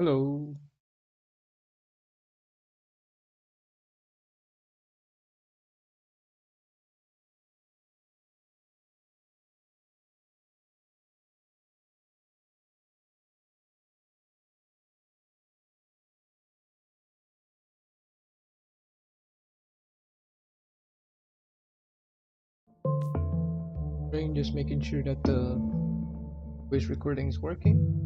Hello. Just making sure that the voice recording is working.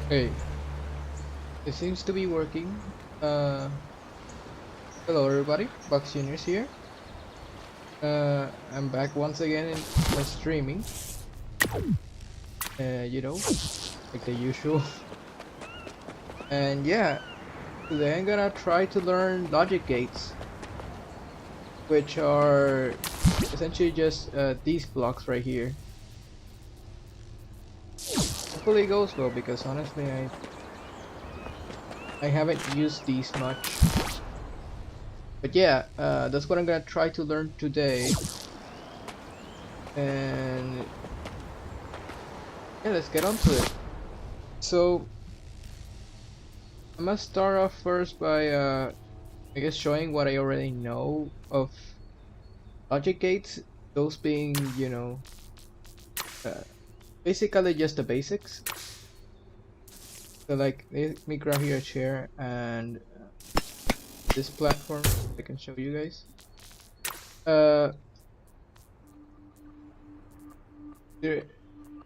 Hey, it seems to be working. Uh, Hello everybody, Boxjrs here. I'm back once again in streaming. You know, like the usual. And yeah, today I'm gonna try to learn logic gates, which are essentially just these blocks right here. Hopefully it goes well because honestly I haven't used these much. But yeah, that's what I'm gonna try to learn today. And yeah, let's get on to it. So I must start off first by I guess showing what I already know of logic gates. Those being, uh, basically just the basics. So like, let me grab here a chair and this platform I can show you guys. Uh, there,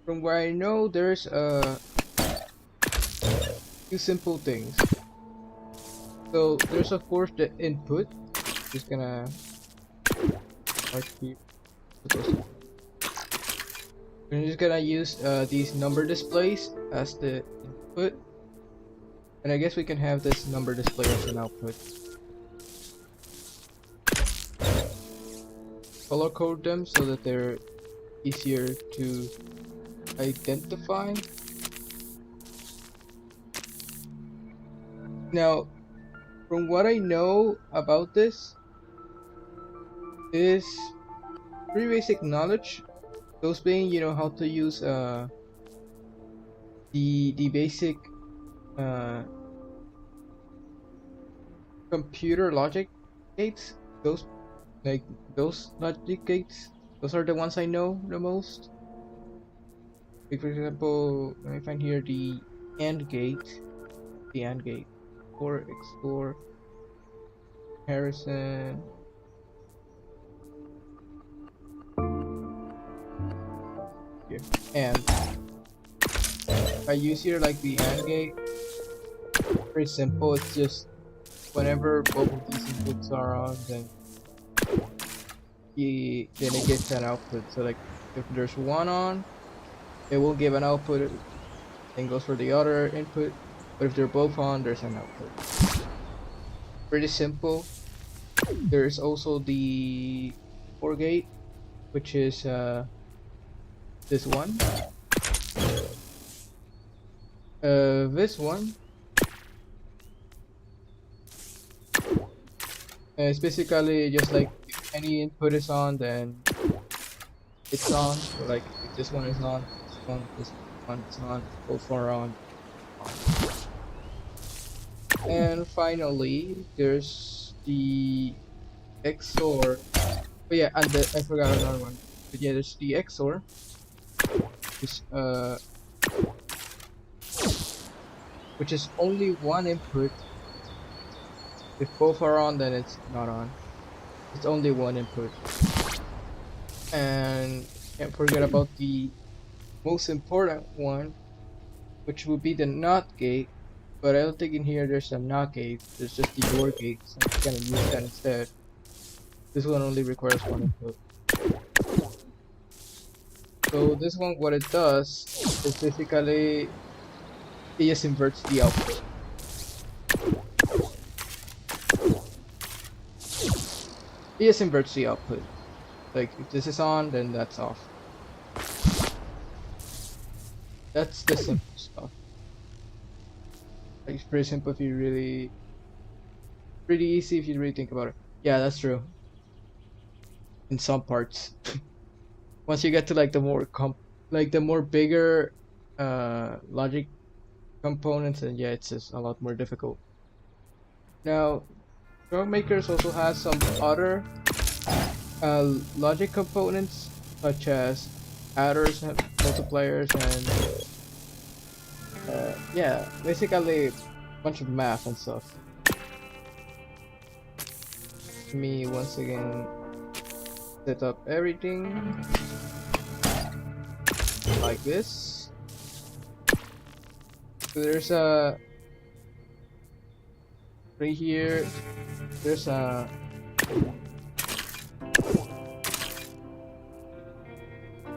from where I know, there's two simple things. So there's of course the input. Just gonna mark here. We're just gonna use these number displays as the input, and I guess we can have this number display as an output. Color code them so that they're easier to identify. Now, from what I know about this is pretty basic knowledge. Those being, how to use the basic uh, computer logic gates. Those like those logic gates. Those are the ones I know the most. Like for example, let me find here the AND gate. The AND gate. Or XOR comparison. Here. And I use here like the AND gate. Pretty simple. It's just whenever both of these inputs are on, then it gets an output. So like if there's one on, it will give an output. Then goes for the other input. But if they're both on, there's an output. Pretty simple. There's also the OR gate, which is this one. This one. It's basically just like if any input is on, then it's on. So like if this one is on, this one is on, both are on. And finally, there's the XOR. But yeah, and I forgot another one. But yeah, there's the XOR. Which is only one input. If both are on, then it's not on. It's only one input. And can't forget about the most important one, which would be the NOT gate, but I don't think in here there's a NOT gate, there's just the OR gate, so I'm just gonna use that instead. This one only requires one input. So this one, what it does is basically it just inverts the output. It just inverts the output. Like if this is on, then that's off. That's the simple stuff. Like, it's pretty simple if you really, pretty easy if you really think about it. Yeah, that's true. In some parts. Once you get to like the more bigger logic components, and yeah, it's just a lot more difficult. Now, Trailmakers also has some other logic components such as adders and multipliers and yeah, basically a bunch of math and stuff. Let me once again set up everything like this. So there's a right here, there's a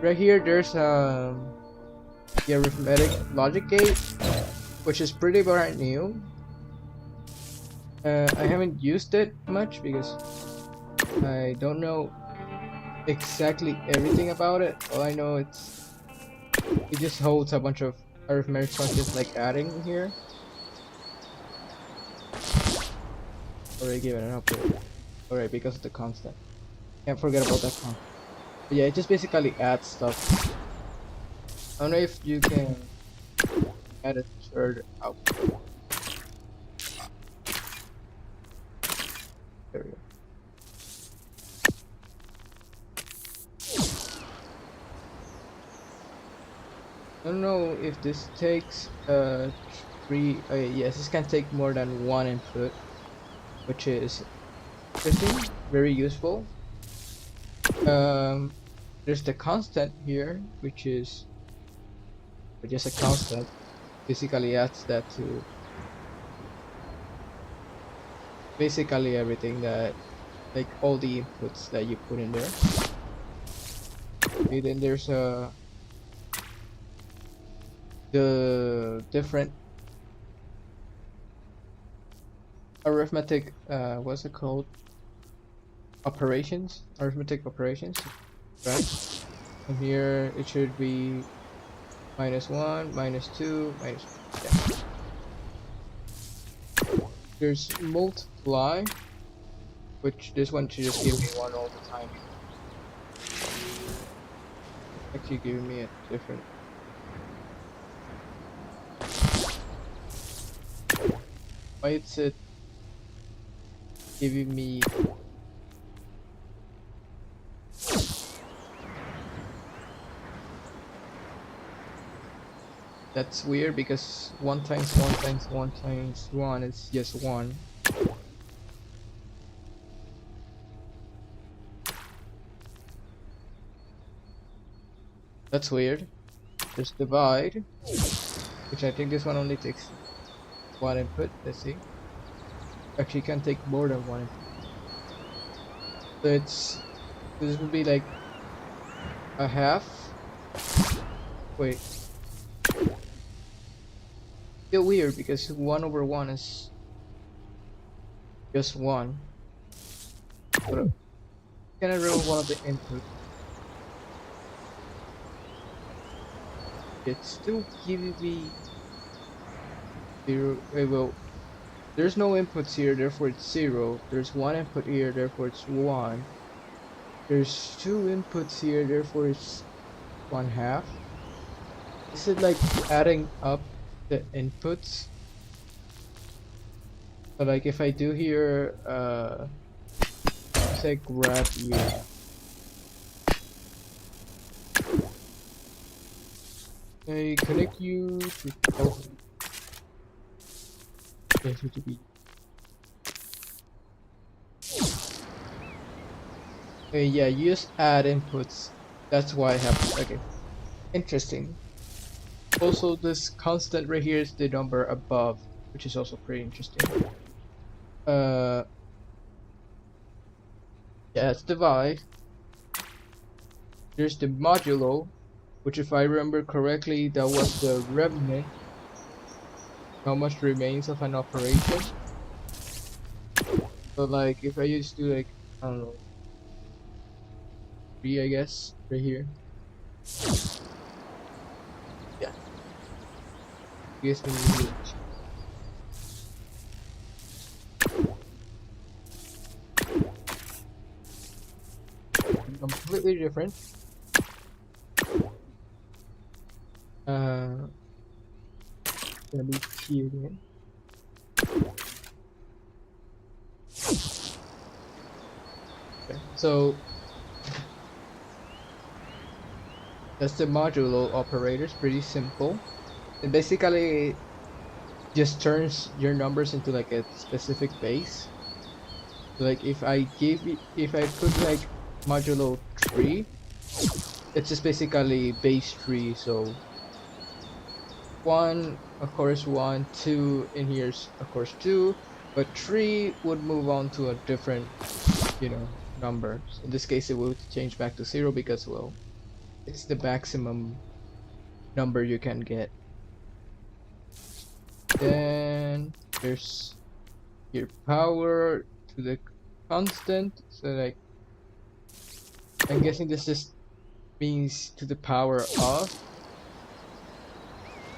right here there's the arithmetic logic gate, which is pretty brand new. I haven't used it much because I don't know exactly everything about it. All I know it just holds a bunch of arithmetic functions like adding here. Already given an output. Alright, because of the constant. Can't forget about that constant. But yeah, it just basically adds stuff. I don't know if you can add a third output. There we go. I don't know if this takes yes, this can take more than one input, which is interesting, very useful. There's the constant here, which is just a constant. Basically adds that to basically everything that, like all the inputs that you put in there. Okay, then there's the different arithmetic, what's it called? Operations, arithmetic operations, right? And here it should be -1, -2, yeah. There's multiply, which this one should just give me 1 all the time. Actually giving me a different. Why is it giving me that's weird because 1 times 1 times 1 times 1 is just 1. That's weird. There's divide, which I think this one only takes 1 input. Let's see. Actually, can take more than 1 input. So this would be like a half. Wait. Still weird because 1/1 is just 1. But can I remove one of the inputs? It's still giving me 0. Well, there's no inputs here, therefore it's 0. There's 1 input here, therefore it's 1. There's 2 inputs here, therefore it's 1/2. Is it like adding up the inputs? So like if I do here, say grab you. I connect you to to be. Yeah, you just add inputs. That's why I have. Okay, interesting. Also, this constant right here is the number above, which is also pretty interesting. Yeah, it's divide. There's the modulo, which if I remember correctly, that was the remnant. How much remains of an operation. So like, if I used to like, I don't know, 3 I guess, right here. Yeah. I guess we need it. Completely different. Gonna be here again. Okay. So that's the modulo operator. It's pretty simple. It basically just turns your numbers into like a specific base. So like if I put like modulo 3, it's just basically base 3. So 1, of course 1, 2, in here's of course 2, but 3 would move on to a different, you know, number. So in this case it would change back to 0 because, well, it's the maximum number you can get. Then there's your power to the constant. So like, I'm guessing this just means to the power of.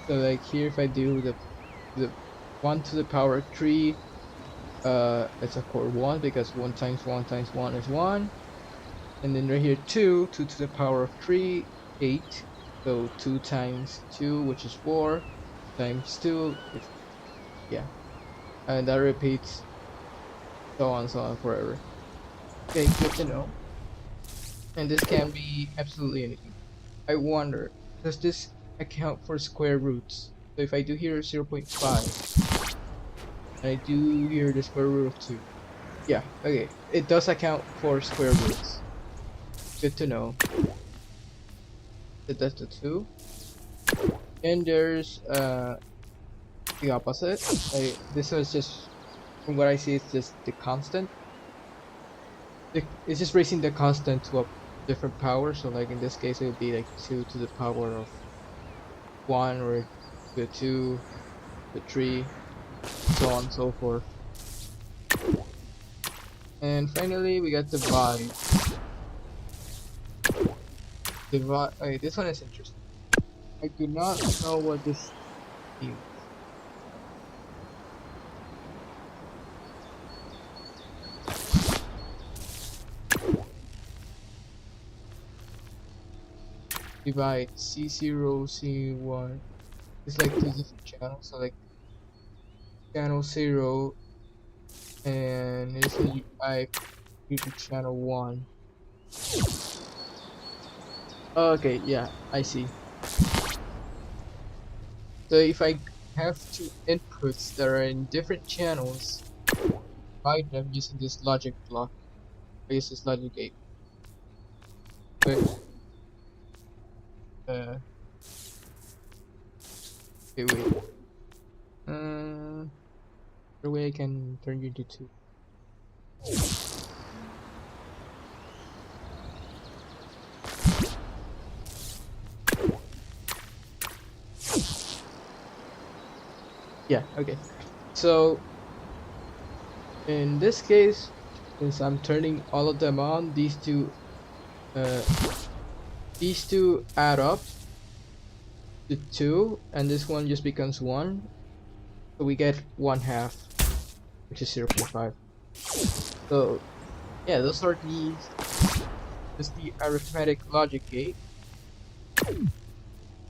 So like here, if I do the 1 to the power 3, it's of course 1 because 1 times 1 times 1 is 1. And then right here 2 to the power of 3, 8. So 2 times 2, which is 4, times 2, yeah. And that repeats so on forever. Okay, good to know. And this can be absolutely anything. I wonder, does this account for square roots? So if I do here 0.5, and I do here the square root of 2. Yeah, okay. It does account for square roots. Good to know. So that's the 2. And there's the opposite. This is just, from what I see, it's just the constant. It's just raising the constant to a different power. So like in this case, it would be like 2 to the power of 1, or the 2, the 3, so on and so forth. And finally, we got divide. Divide. Okay, this one is interesting. I do not know what this means. Divide C0, C1. It's like 2 different channels. So like channel 0, and it's I to channel 1. Okay, yeah, I see. So if I have 2 inputs that are in different channels, divide them using this logic block. I use this logic gate. But okay, wait. The way I can turn you into 2. Yeah, okay. So in this case, since I'm turning all of them on, these two add up to 2, and this one just becomes 1. So we get 1/2, which is 0.5. So yeah, those are just the arithmetic logic gate.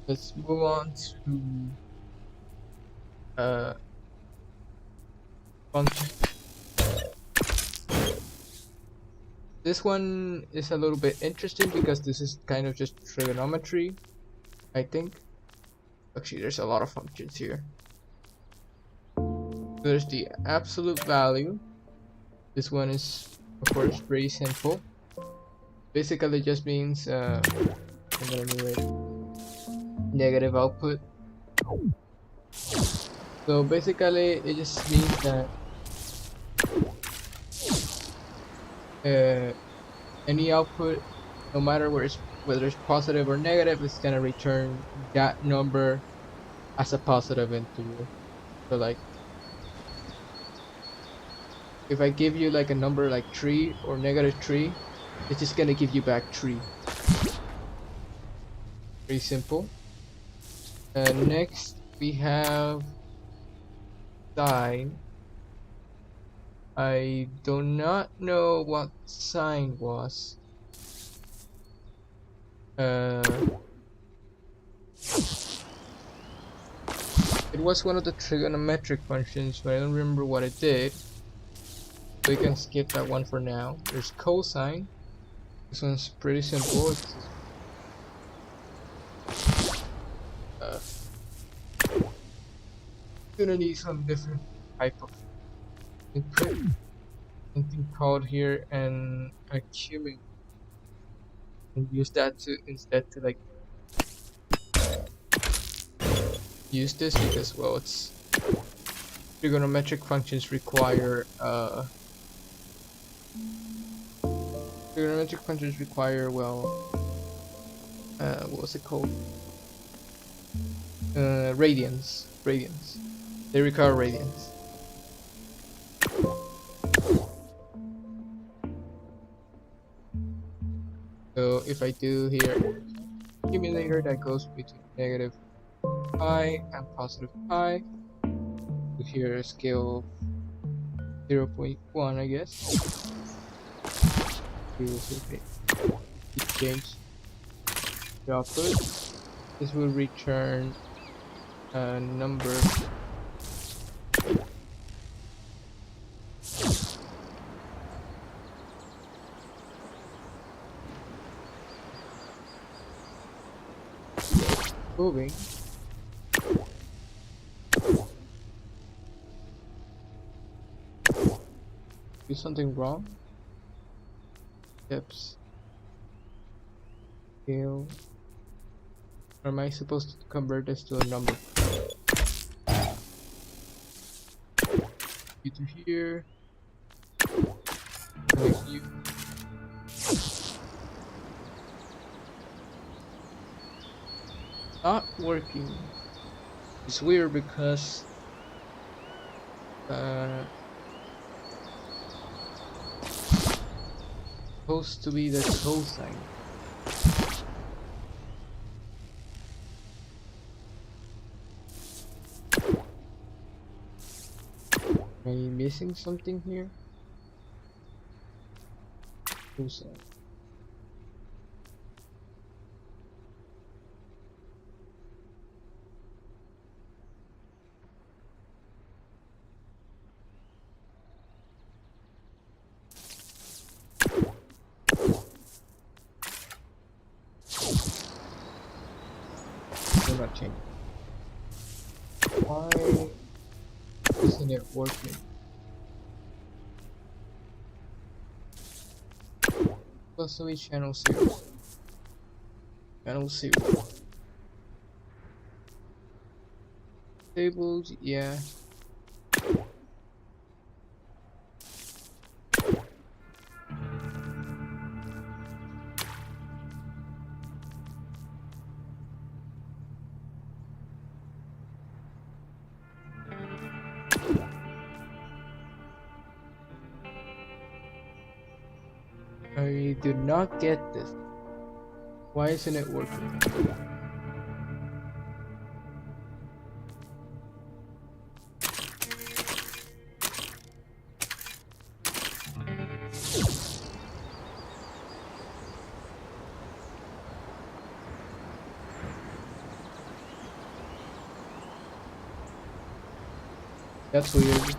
Let's move on to function. This one is a little bit interesting because this is kind of just trigonometry, I think. Actually, there's a lot of functions here. There's the absolute value. This one is, of course, pretty simple. Basically, just means I'm gonna do it. Negative output So basically, it just means that any output, no matter whether it's positive or negative, it's gonna return that number as a positive integer. So like, if I give you like a number like 3 or -3, it's just gonna give you back 3. Pretty simple. Next we have sign. I do not know what sign was. It was one of the trigonometric functions, but I don't remember what it did. So we can skip that one for now. There's cosine. This one's pretty simple. It's gonna need some different type of input. Something called here an accumulator. And use that to instead to like use this because well it's trigonometric functions require well what was it called? Radians. They require radians. So if I do here accumulator that goes between negative pi and positive pi, to here a scale of 0.1 I guess. We will change the output. This will return a number moving. Do something wrong? Steps. Scale. Or am I supposed to convert this to a number? You to here. Connect you. Not working. It's weird because supposed to be the cosine. Am I missing something here? Cosine. Still not changing. Why isn't it working? Supposed to be channel 0. Channel 0. Tables, yeah. I do not get this. Why isn't it working? That's weird.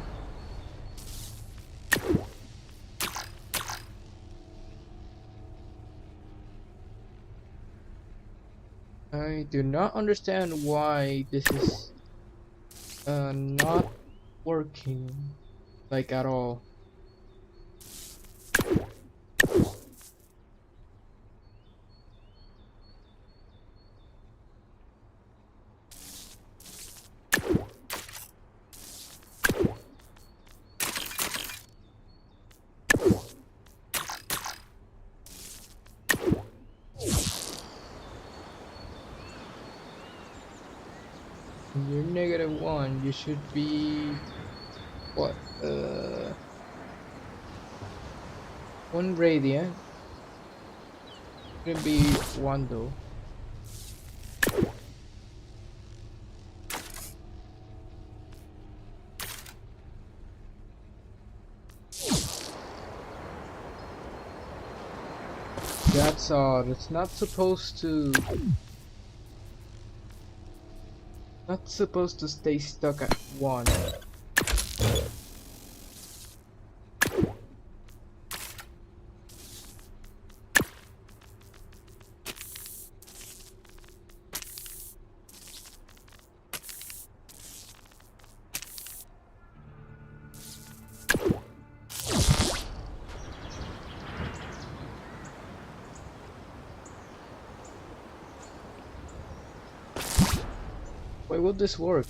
I do not understand why this is not working like at all. You're -1. You should be what? 1 radiant. Shouldn't be 1 though. That's odd. It's not supposed to. Not supposed to stay stuck at 1. Why would this work?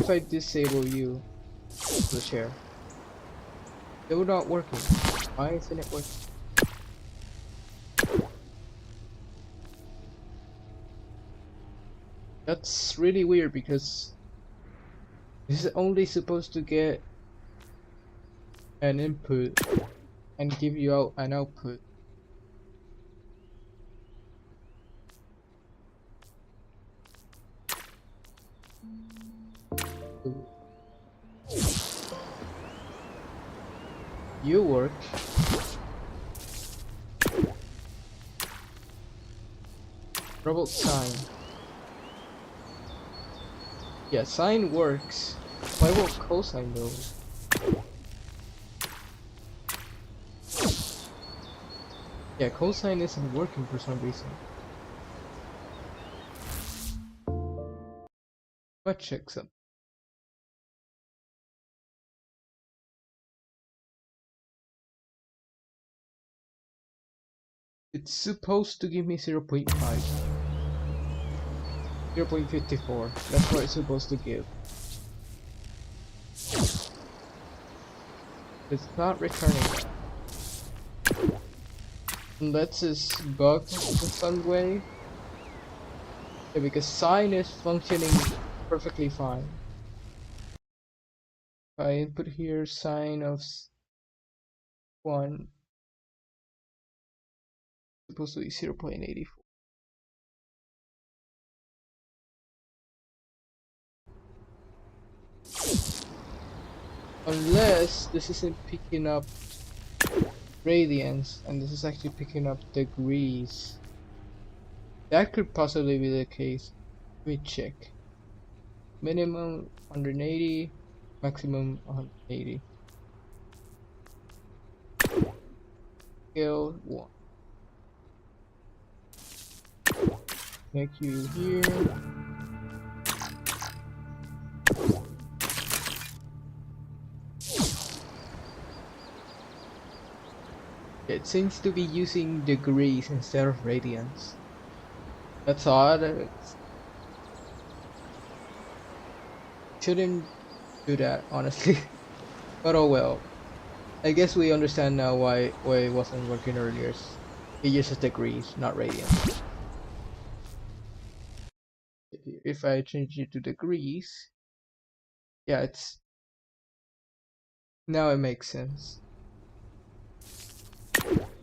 If I disable you, the chair, it would not working. Why isn't it working? That's really weird because this is only supposed to get an input and give you out an output. You work. Robot sign. Yeah, sine works. Why won't cosine though? Yeah, cosine isn't working for some reason. What checks up? It's supposed to give me 0.5. 0.54. That's what it's supposed to give. It's not returning that. Unless it's bugged in some way. Yeah, because sine is functioning perfectly fine. If I input here sine of 1, supposed to be 0.84. Unless this isn't picking up radians and this is actually picking up degrees. That could possibly be the case. Let me check. Minimum 180, maximum 180. Scale 1. Make you here. It seems to be using degrees instead of radians. That's odd. Shouldn't do that, honestly. But oh well. I guess we understand now why it wasn't working earlier. It uses degrees, not radians. If I change it to degrees, yeah, it's now it makes sense.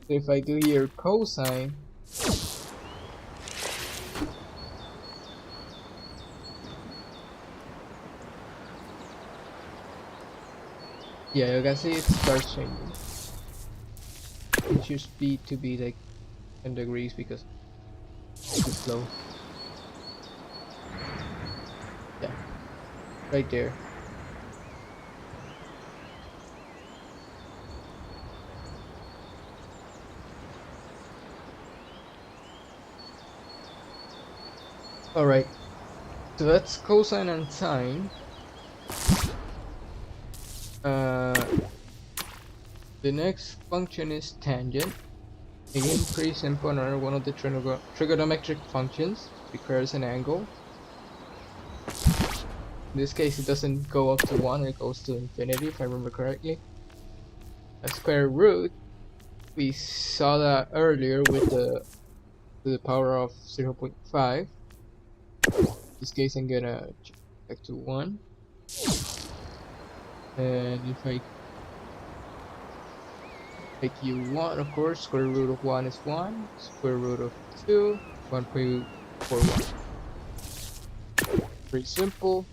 If I do here cosine, yeah, you can see it starts changing. It should be to be like 10 degrees because it's too slow. Yeah, right there. Alright, so that's cosine and sine. The next function is tangent. Again, pretty simple, another one of the trigonometric functions. Requires an angle. In this case, it doesn't go up to 1, it goes to infinity, if I remember correctly. A square root, we saw that earlier with the power of 0.5. In this case, I'm gonna change back to 1. And if I make you 1, of course, square root of 1 is 1. Square root of 2, 1.41. Pretty simple.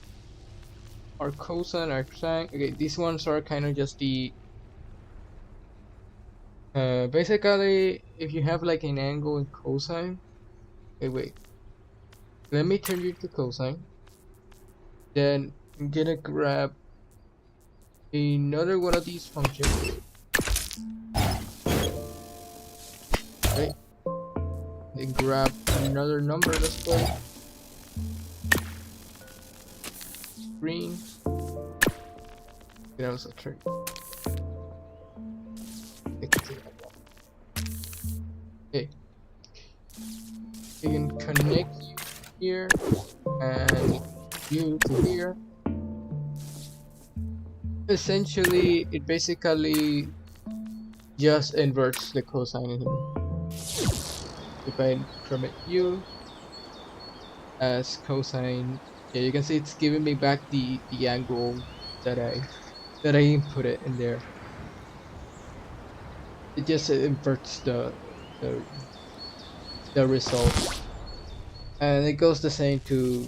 Our cosine, our sine. Okay, these ones are kind of just the basically, if you have like an angle in cosine. Okay, wait. Let me turn you to cosine. Then I'm gonna grab another one of these functions. Okay. Then grab another number display. Screen. You can also turn. Okay. You can connect you here and you to here. Essentially, it basically just inverts the cosine in here. If I increment u as cosine, yeah, you can see it's giving me back the angle that I inputted in there. It just inverts the result, and it goes the same to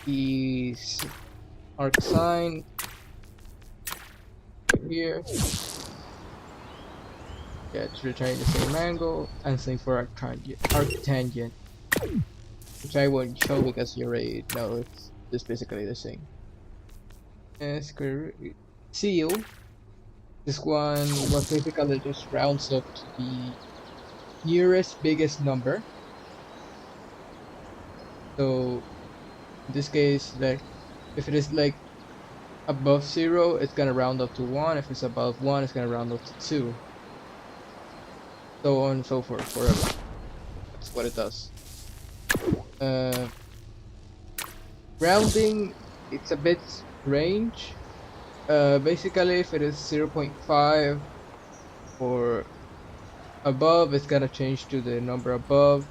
the arc sine here. Yeah, it's returning the same angle, and same for arc tangent, which I won't show because you already know it's just basically the same. And square root seal. This one was basically just rounds up to the nearest biggest number. So in this case, like if it is like above 0, it's gonna round up to 1. If it's above 1, it's gonna round up to 2. So on and so forth, forever. That's what it does. Rounding, it's a bit strange. Basically, if it is 0.5 or above, it's gonna change to the number above.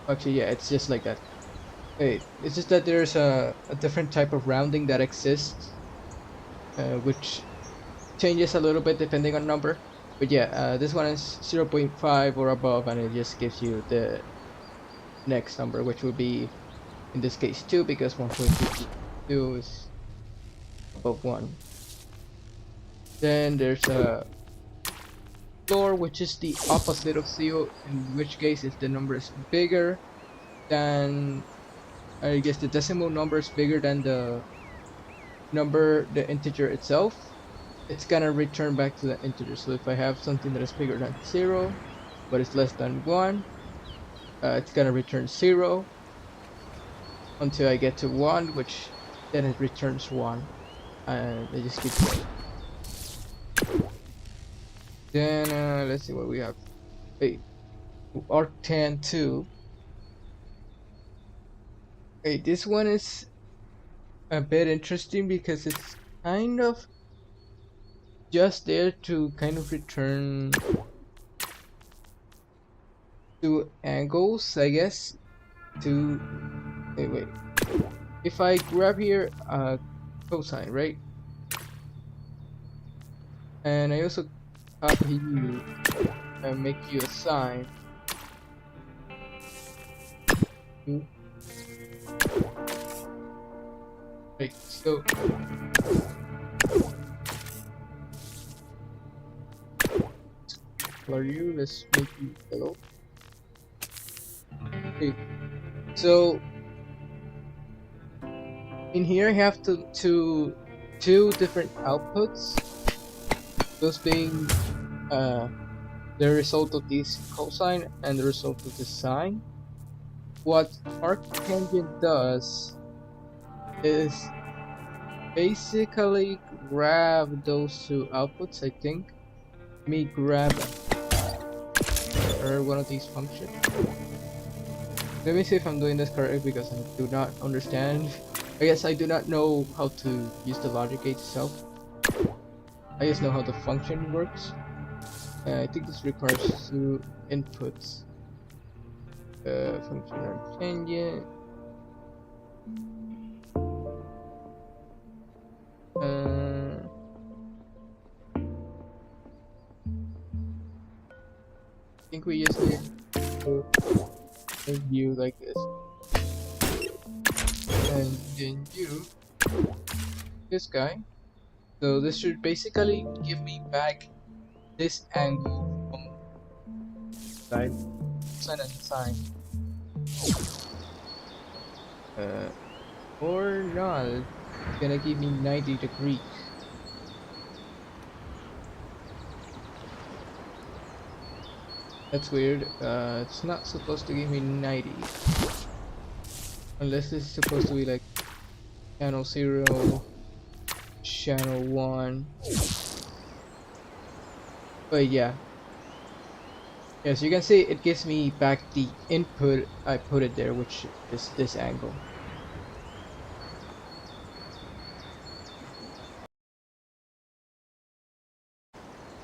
Actually, yeah, it's just like that. Wait, it's just that there's a different type of rounding that exists, which changes a little bit depending on number. But yeah, this one is 0.5 or above, and it just gives you the next number, which would be, in this case, 2, because 1.52 is above 1. Then there's a floor, which is the opposite of 0, in which case if the number is bigger than, I guess the decimal number is bigger than the integer itself, it's gonna return back to the integer. So if I have something that is bigger than 0 but it's less than 1, it's gonna return 0 until I get to 1, which then it returns 1, and it just keeps going. Then let's see what we have. Wait, arctan 2. Hey, this one is a bit interesting because it's kind of just there to kind of return two angles, I guess. Wait. If I grab here cosine, right? And I also copy you and make you a sine. Right, so for you, let's make you yellow. Okay, so in here I have two different outputs, those being the result of this cosine and the result of the sine. What arctangent does is basically grab those two outputs, I think. Let me grab one of these functions. Let me see if I'm doing this correctly because I do not understand. I guess I do not know how to use the logic gate itself. I just know how the function works. I think this requires two inputs. Function or tangent. I think we just need to make view like this, and then you this guy. So this should basically give me back this angle from side sine and sine. Or not, it's gonna give me 90 degrees. That's weird. It's not supposed to give me 90. Unless this is supposed to be like channel 0, channel 1. But yeah. As you can see, it gives me back the input I put it there, which is this angle.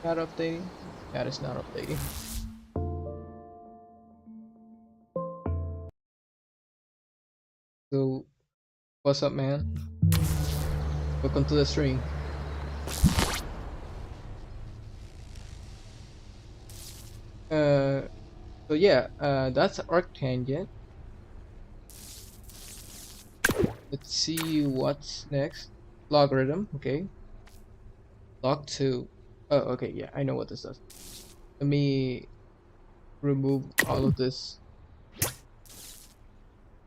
Not updating? That is not updating. So, what's up, man? Welcome to the stream. So yeah, that's arctangent. Let's see what's next. Logarithm, okay. Log 2. Oh, okay, yeah, I know what this does. Let me remove all of this.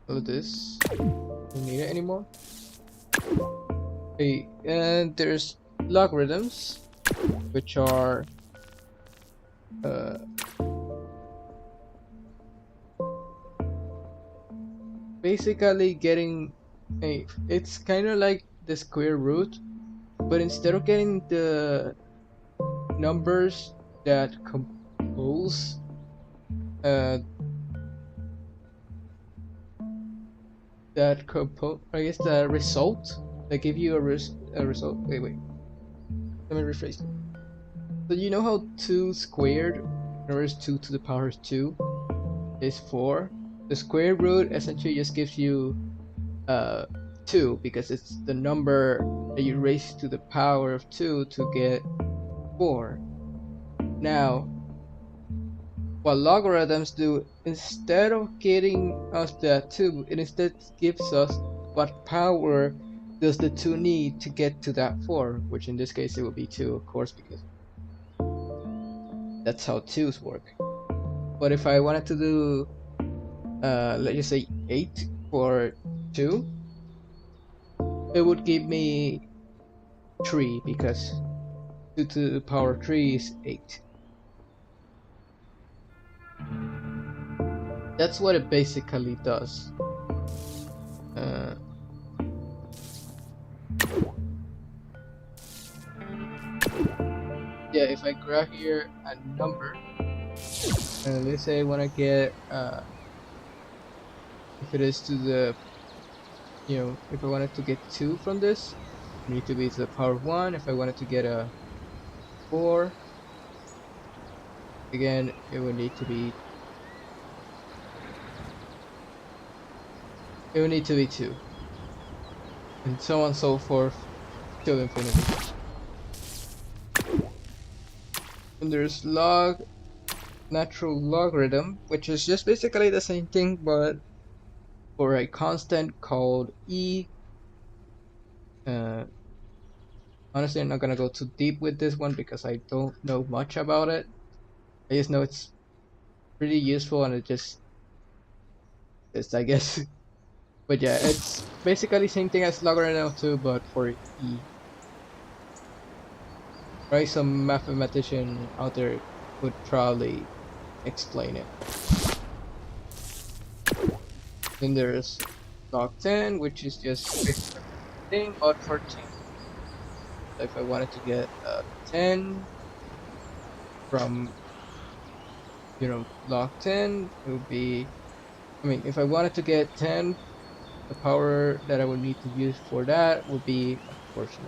All of this. Don't need it anymore. Okay, and there's logarithms, which are basically getting a. It's kind of like the square root, but instead of getting the numbers that compose I guess the result, they give you a result. Wait, let me rephrase it. So you know how 2 squared, or is 2 to the power 2 is 4? The square root essentially just gives you 2, because it's the number that you raise to the power of 2 to get 4. Now, what logarithms do, instead of getting us that 2, it instead gives us what power does the 2 need to get to that 4, which in this case it will be 2, of course, because that's how 2's work. But if I wanted to do, let's just say 8 for 2, it would give me 3, because 2 to the power 3 is 8. That's what it basically does. Yeah, if I grab here a number, let's say I want to get, if it is to the, if I wanted to get 2 from this, it need to be to the power 1. If I wanted to get a 4, again, it would need to be 2, and so on and so forth till infinity. And there's natural logarithm, which is just basically the same thing, but for a constant called e. Honestly, I'm not gonna go too deep with this one because I don't know much about it. I just know it's pretty useful, and it just is, I guess. But yeah, it's basically the same thing as logarithm 2, but for e. Right? Some mathematician out there would probably explain it. Then there's log 10, which is just basically the thing, but for 10. So if I wanted to get 10 from, log 10, it would be, if I wanted to get 10, the power that I would need to use for that would be, of course,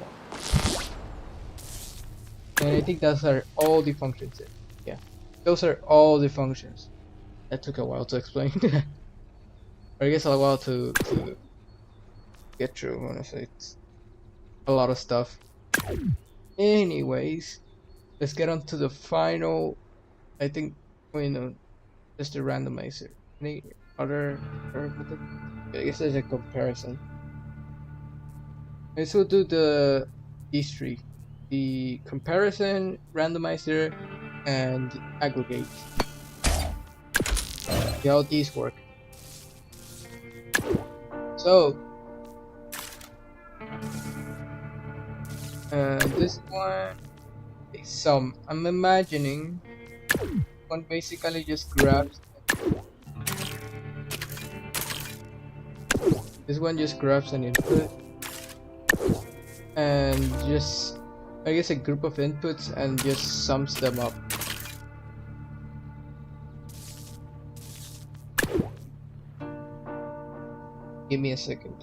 1. And I think that's all the functions. Yeah, those are all the functions. That took a while to explain. Or I guess a while to get through. Honestly, it's a lot of stuff. Anyways, let's get on to the final. I think just a randomizer. Any other method? I guess there's a comparison. Let's do these three: the comparison, randomizer, and aggregate. See how these work. So, this one is some. I'm imagining one basically just grabs. This one just grabs an input and just, I guess, a group of inputs and just sums them up. Give me a second.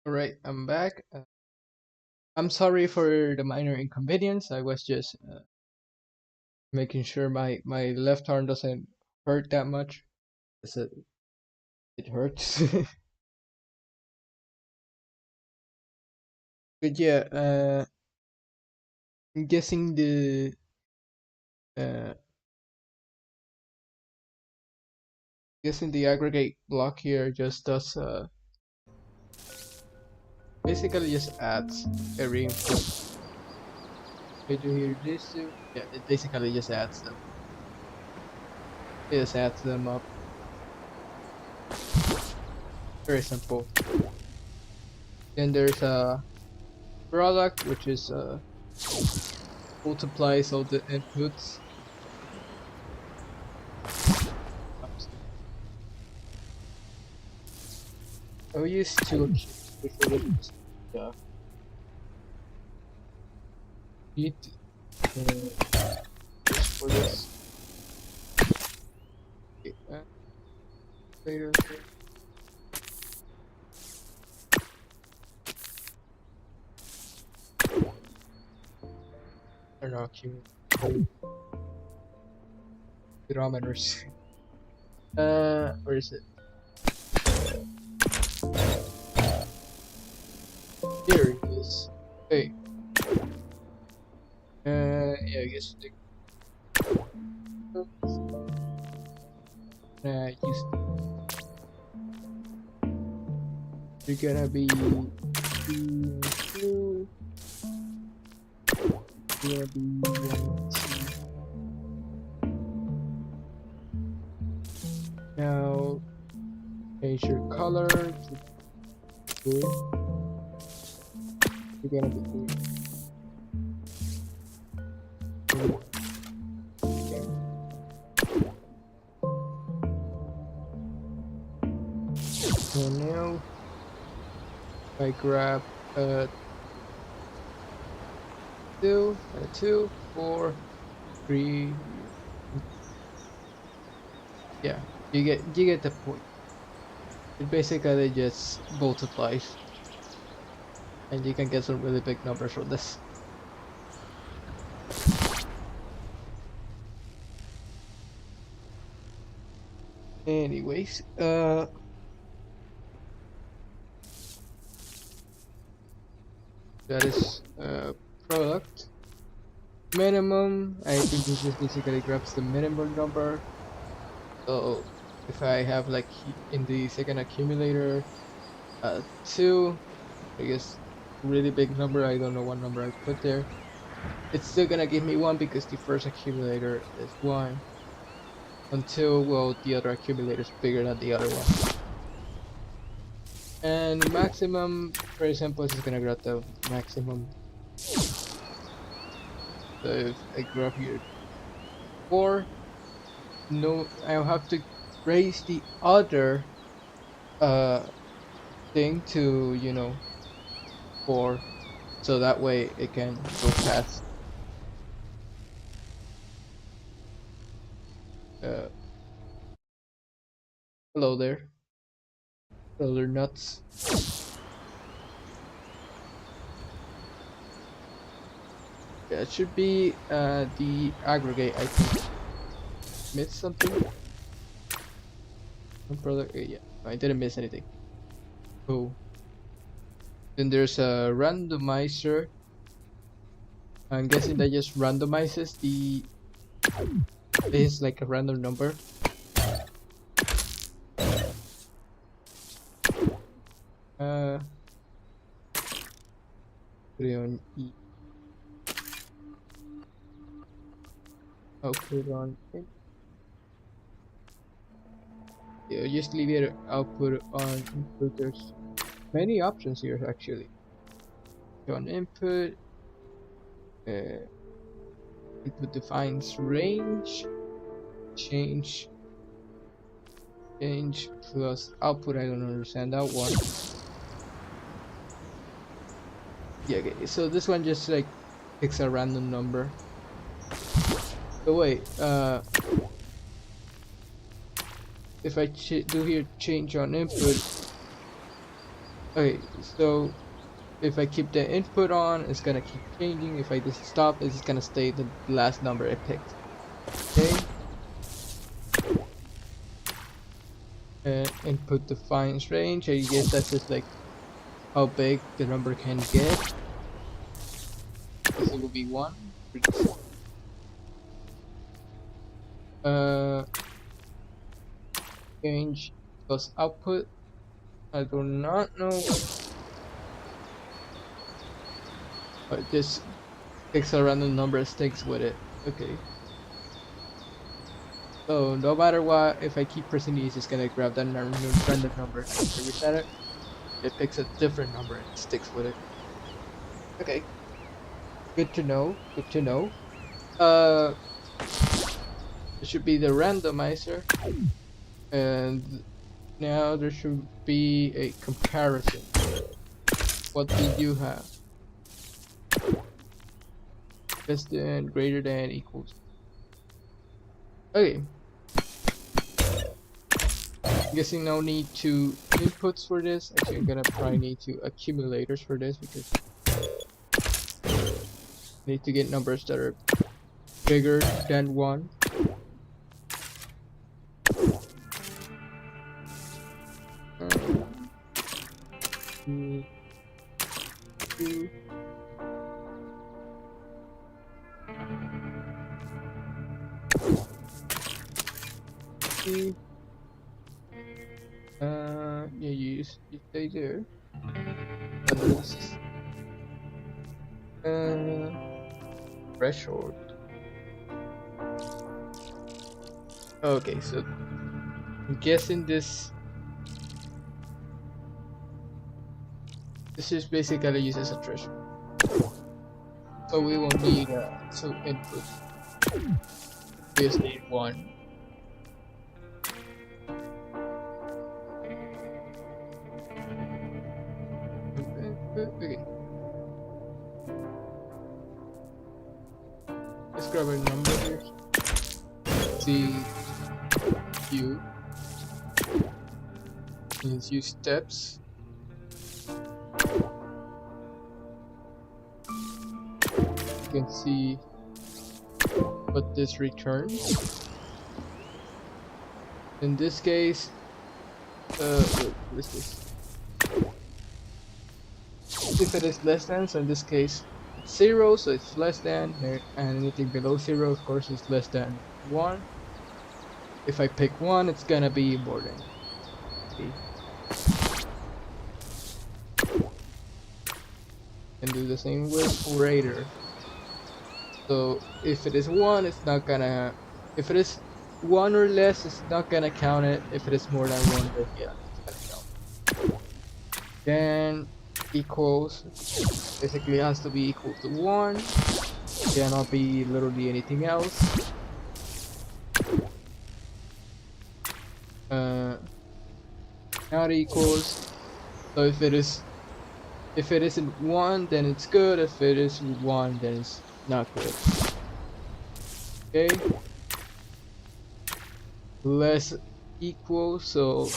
Alright, I'm back. I'm sorry for the minor inconvenience. I was just making sure my left arm doesn't hurt that much. It hurts. But yeah, I'm uh, guessing the aggregate block here just does basically just adds every input. I do here this too. Yeah, it basically just adds them. It just adds them up. Very simple. Then there's a product, which is multiplies all the inputs. I will use two before the heat for this. Okay, later. I don't know, kilometers. Where is it? Here it is. Hey. Yeah, I guess the use you're gonna be two. You're gonna be 1, 2. Now change your color to blue. You're gonna be blue. So now I grab 2, 2, 4, 3. Yeah, you get the point. It basically just multiplies, and you can get some really big numbers from this. Anyways, that is product minimum. I think this just basically grabs the minimum number. So if I have like in the second accumulator 2, I guess really big number, I don't know what number I put there, it's still gonna give me 1 because the first accumulator is 1 until, well, the other accumulator is bigger than the other one. And maximum, for example, is gonna grab the maximum. So if I grab here 4, no, I'll have to raise the other thing to, you know, 4, so that way it can go past. Hello there. Hello there, nuts. Yeah, it should be the aggregate, I think. Missed something? One product, yeah, I didn't miss anything. Cool. Then there's a randomizer. I'm guessing that just randomizes the. This is like a random number. Put it on E. I'll put it on E. Yeah, just leave it output on input. There's many options here actually. On input, input defines range, change plus output. I don't understand that one. Yeah, okay, so this one just like picks a random number. So wait, if I do here change on input, Okay, so if I keep the input on, it's gonna keep changing. If I just stop, it's just gonna stay the last number I picked. Okay. Input defines range. I guess that's just like how big the number can get. This will be 1. Uh, change plus output. I do not know what this picks a random number and sticks with it. Okay. So no matter what, if I keep pressing these, it's gonna grab that random number. If I reset it, it picks a different number and sticks with it. Okay. Good to know. Good to know. It should be the randomizer, and now there should be a comparison. What did you have? Less than, greater than, equals. Okay. I'm guessing no need to inputs for this. Actually, I'm gonna probably need to accumulators for this because I need to get numbers that are bigger than 1. Two. Three. Yeah, you stay there. Threshold. Okay, so I'm guessing this is basically used as a threshold. So we won't need two inputs. We just need 1. Okay. Let's grab a number here. C Q. Let's use steps. You can see what this returns. In this case, wait, what is this? If it is less than, so in this case, 0, so it's less than, and anything below 0, of course, is less than 1. If I pick 1, it's gonna be more than 3. And do the same with greater. So if it is 1, it's not gonna. If it is 1 or less, it's not gonna count it. If it is more than 1, then yeah, it's gonna count. Then equals basically has to be equal to 1. Cannot be literally anything else. Not equals. So if it isn't 1, then it's good. If it is 1, then it's not good. Okay. Less equals. So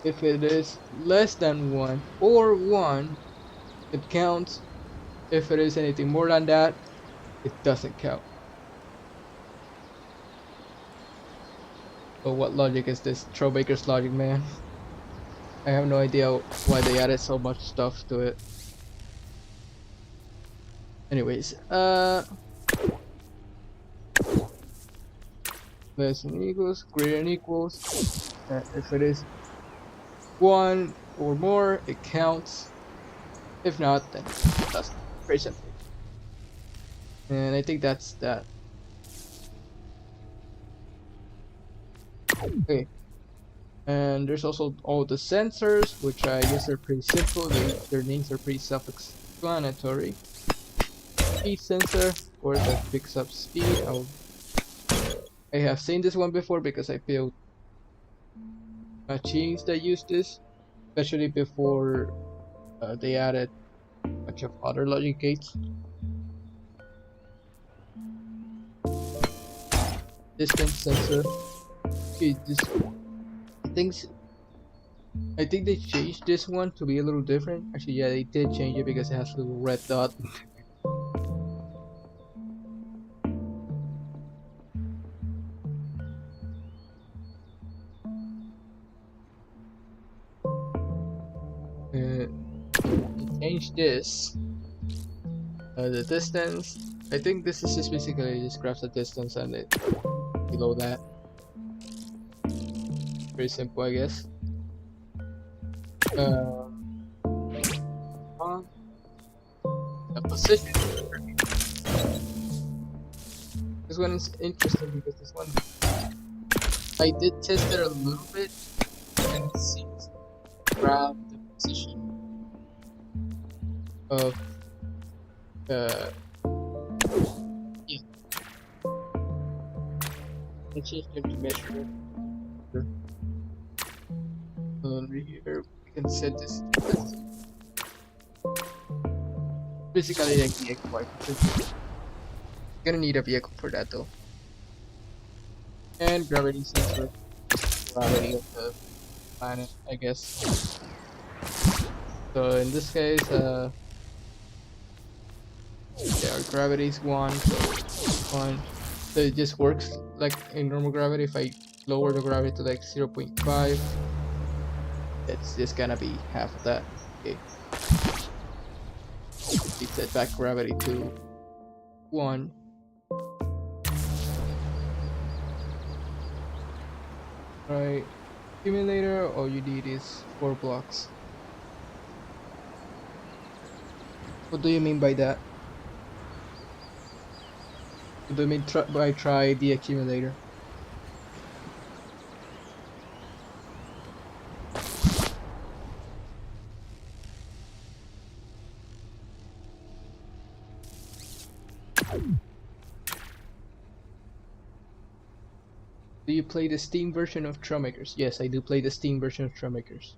if it is less than 1 or 1, it counts. If it is anything more than that, it doesn't count. But what logic is this? Trailmakers logic, man. I have no idea why they added so much stuff to it. Anyways, less than equals, greater than equals. If it is 1 or more, it counts. If not, then it doesn't. Very simple. And I think that's that. Okay. And there's also all the sensors, which I guess are pretty simple. Their names are pretty self-explanatory. Speed sensor, of course, that picks up speed. I have seen this one before because I built machines that use this, especially before they added a bunch of other logic gates. Distance sensor. Okay, this things I think they changed this one to be a little different. Actually, yeah, they did change it because it has a little red dot. Change this. The distance. I think this is just basically just grabs the distance and it below that. Pretty simple, I guess. The position. This one is interesting because this one I did test it a little bit and it seems to grab the position of yeah. I changed it to measure. Over here we can set this basically like the XY position. Gonna need a vehicle for that though. And gravity sensor. Gravity of the planet, I guess. So in this case, yeah, our gravity is 1, so 1. So it just works like in normal gravity. If I lower the gravity to like 0.5, it's just gonna be half of that. Okay. We set back gravity to 1. Right. Accumulator, all you need is 4 blocks. What do you mean by that? What do you mean by try the accumulator? Do you play the Steam version of Trailmakers? Yes, I do play the Steam version of Trailmakers.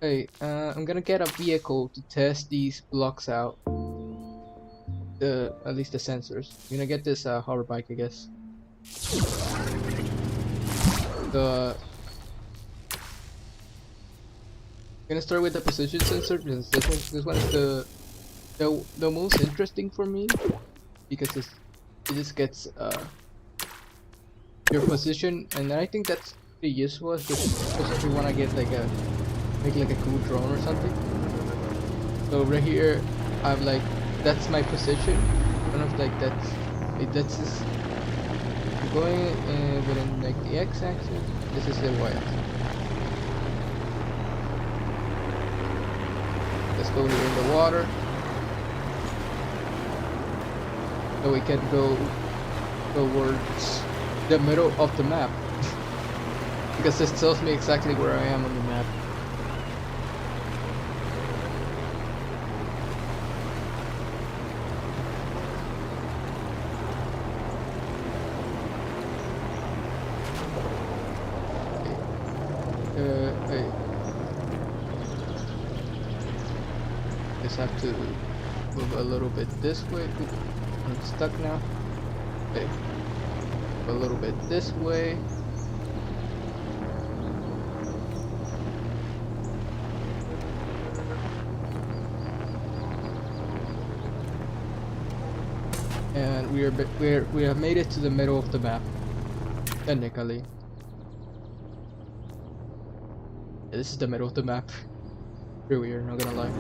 Hey, I'm gonna get a vehicle to test these blocks out. At least the sensors. I'm gonna get this hover bike, I guess. I'm gonna start with the position sensor because this one is the most interesting for me because it just gets your position, and I think that's pretty useful, especially if you wanna get like make like a cool drone or something. So right here, I'm like, that's my position. Kind of like that's just going within like the x-axis. This is the y-axis. Let's go here in the water, so we can go towards the middle of the map because this tells me exactly where I am on the map. Just have to move a little bit this way. I'm stuck now. Okay, a little bit this way. And we have made it to the middle of the map, technically. Yeah, this is the middle of the map. Pretty weird, not gonna lie.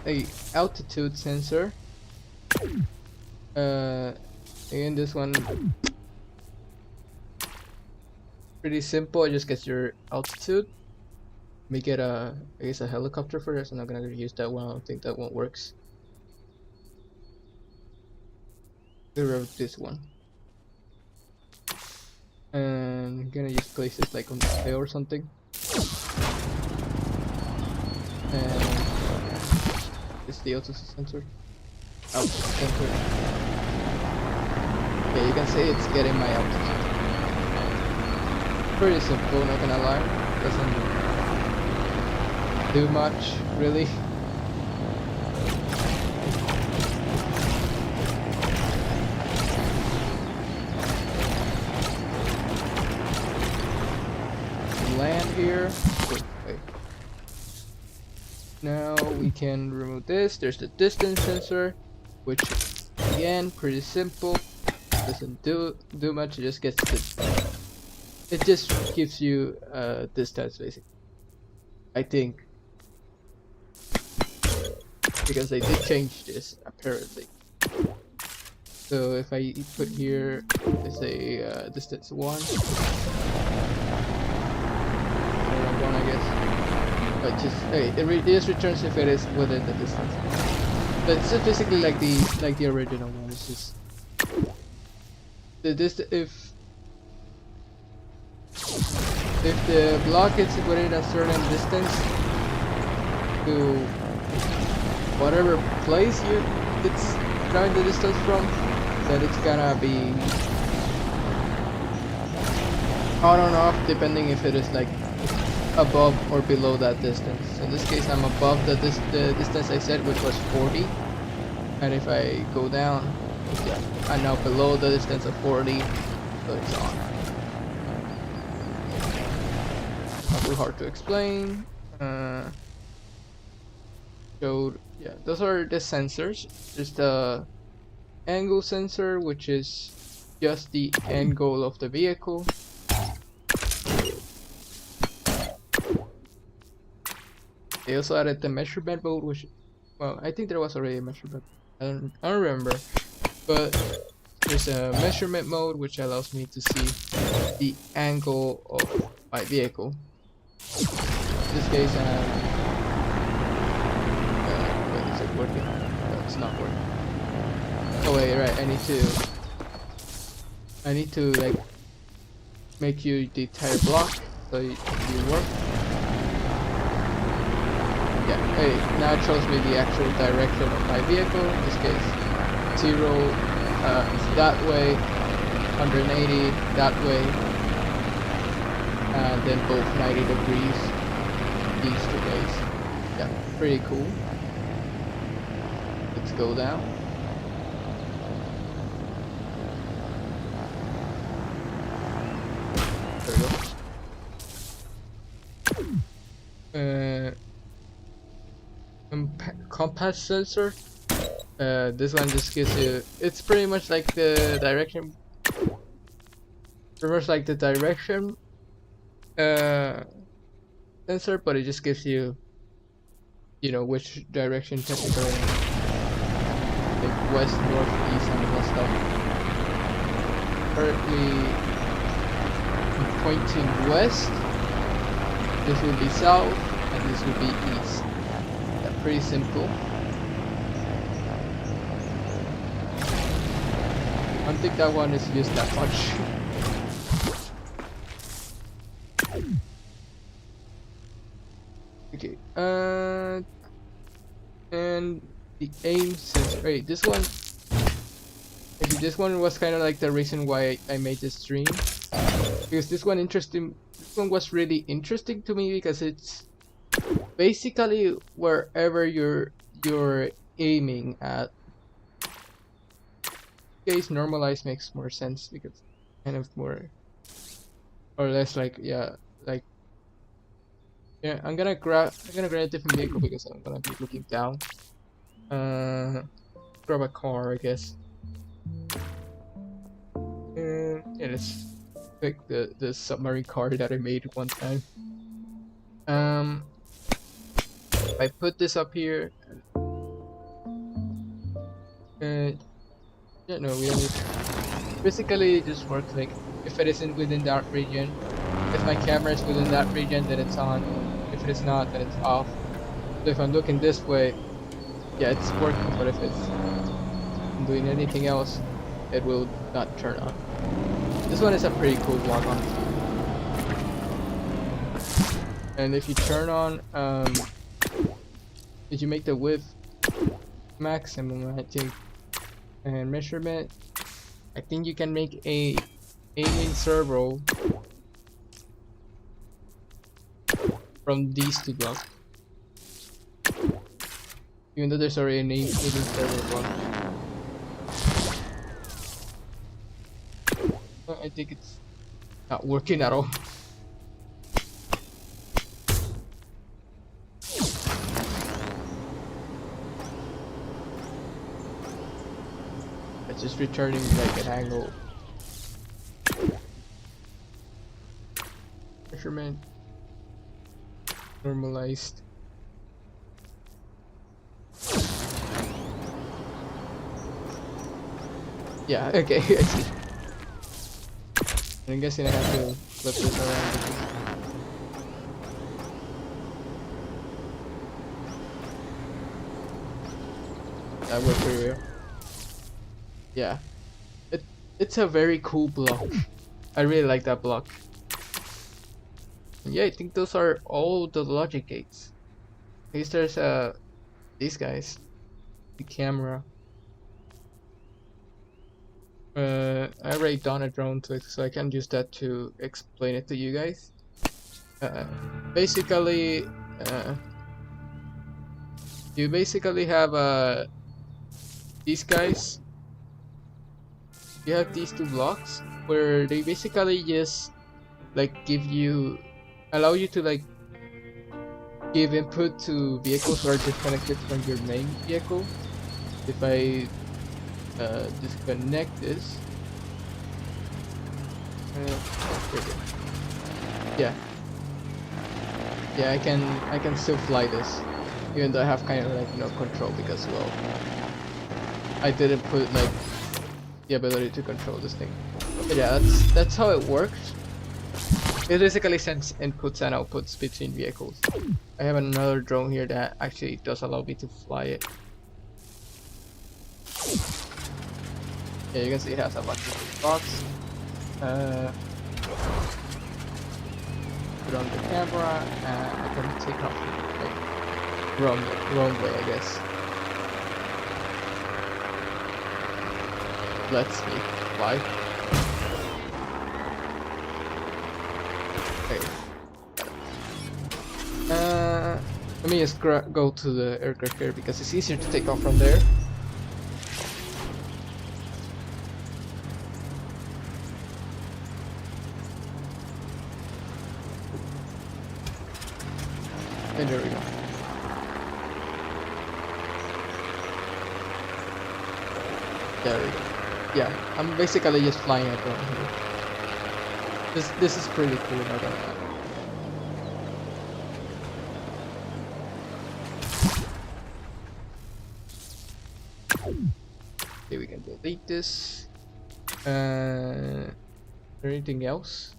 A altitude sensor. Again, this one pretty simple. It just gets your altitude. Make it I guess a helicopter for this. I'm not gonna use that one. I don't think that one works. Get rid of this one. And I'm gonna just place it like on the tail or something. And it's the altitude sensor. Altitude sensor. Yeah, you can see it's getting my altitude. Pretty simple, not gonna lie. Doesn't do much, really. Now we can remove this. There's the distance sensor, which again pretty simple. Doesn't do much. It just gets it just gives you distance basically. I think because they did change this apparently. So if I put here, let's say distance 1, I guess. But just it just returns if it is within the distance. But it's just basically like the original one. It's just if the block is within a certain distance to whatever place it's drawing the distance from, then it's gonna be on and off depending if it is like above or below that distance. In this case, I'm above the distance I said, which was 40, and if I go down, yeah, I'm now below the distance of 40, so it's on. Not too hard to explain. Yeah, those are the sensors. There's the angle sensor, which is just the angle of the vehicle. They also added the measurement mode, which, well, I think there was already a measurement. I don't remember, but there's a measurement mode which allows me to see the angle of my vehicle. In this case, wait, is it working? No, it's not working. Oh wait, right. I need to like make you the tire block so you work. Yeah, hey, now it shows me the actual direction of my vehicle. In this case, 0 is that way, 180 that way, and then both 90 degrees these 2 ways. Yeah, pretty cool. Let's go down. There we go. Compass sensor. This one just gives you. It's pretty much like the direction. Pretty much like the direction sensor, but it just gives you, which direction technically, like west, north, east, and all that stuff. Currently, I'm pointing west. This will be south, and this will be east. Pretty simple. I don't think that one is used that much. Okay, and the aim sensor. Wait, this one. Actually, this one was kind of like the reason why I made this stream, because this one was really interesting to me because it's basically wherever you're aiming at. In case normalize makes more sense because kind of more or less like I'm gonna grab a different vehicle because I'm gonna be looking down. Grab a car, I guess. And let's pick the submarine car that I made one time. I put this up here. Yeah, no, we don't need. Basically, it just works like if it isn't within that region. If my camera is within that region, then it's on. If it is not, then it's off. So if I'm looking this way, yeah, it's working. But if I'm doing anything else, it will not turn on. This one is a pretty cool block, honestly. And if you turn on, if you make the width maximum, I think, and measurement, I think you can make a aiming servo from these 2 blocks. Even though there's already an aiming servo block. I think it's not working at all. just returning like an angle. Measurement normalized. Yeah, okay, I see. I'm guessing I have to flip this around. That worked pretty well. Yeah. It's a very cool block. I really like that block. And yeah, I think those are all the logic gates. I guess there's these guys. The camera. I already done a drone trick, so I can use that to explain it to you guys. Basically, you basically have these guys. You have these two blocks where they basically just like allow you to like give input to vehicles or disconnect it from your main vehicle. If I disconnect this, yeah, I can still fly this, even though I have kind of like no control because well, I didn't put like the ability to control this thing. But yeah, that's how it works. It basically sends inputs and outputs between vehicles. I have another drone here that actually does allow me to fly it. Yeah, you can see it has a bunch of blocks. Put on the camera and I can take off like wrong way, I guess. Let's me fly. Okay. Let me just go to the aircraft here because it's easier to take off from there. And there we go. There we go. Yeah, I'm basically just flying a drone here. This is pretty cool, not gonna lie. Okay, we can delete this. Is there anything else?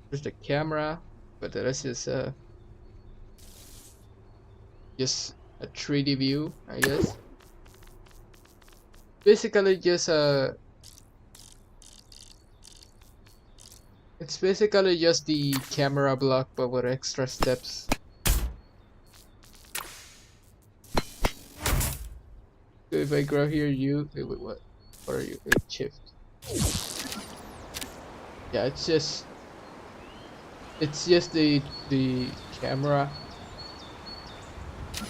There's the camera, but the rest is just a 3D view, I guess. Basically just it's basically just the camera block but with extra steps. So if I grab here wait, what are you? Shift. Yeah, it's just the camera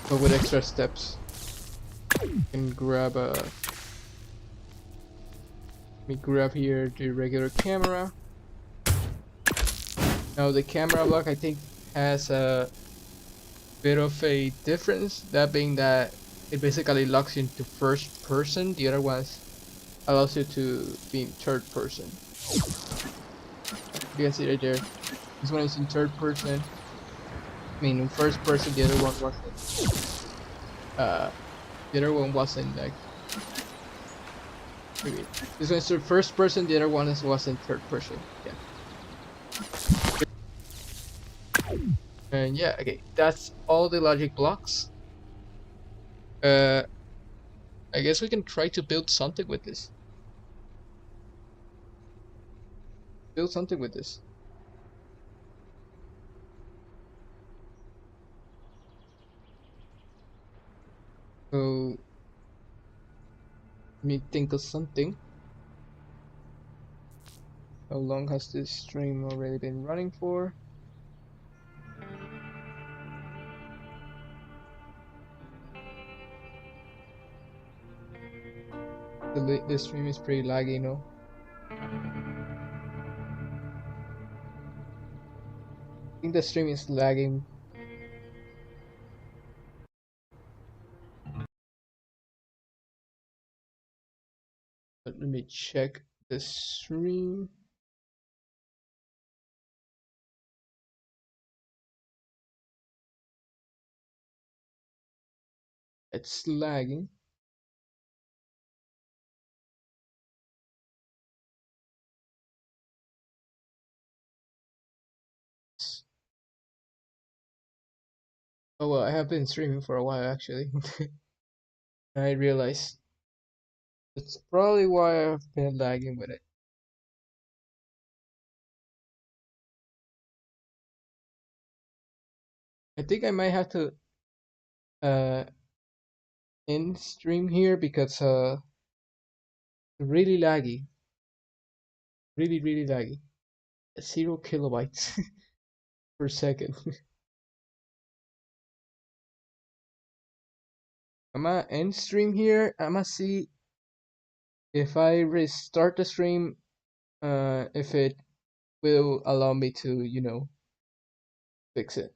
but with extra steps. You can grab let me grab here the regular camera. Now the camera block I think has a bit of a difference, that being that it basically locks you into first person, the other ones allows you to be in third person. You can see right there, this one is in third person, I mean in first person, the other one wasn't like, okay. This one's in first person, the other one was in third person, yeah. And yeah, okay, that's all the logic blocks. I guess we can try to build something with this. So let me think of something. How long has this stream already been running for? The stream is pretty laggy, no? I think the stream is lagging. But let me check the stream. It's lagging. Oh well, I have been streaming for a while actually. I realized it's probably why I've been lagging with it. I think I might have to uh end stream here because really laggy. Really laggy. 0 kilobytes per second. I'm gonna end stream here. I'm gonna see if I restart the stream, if it will allow me to, fix it.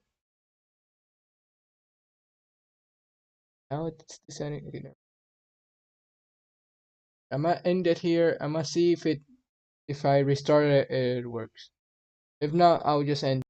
Now it's deciding. Okay, no. I'm gonna end it here. I'm gonna see if I restart it, it works. If not, I'll just end.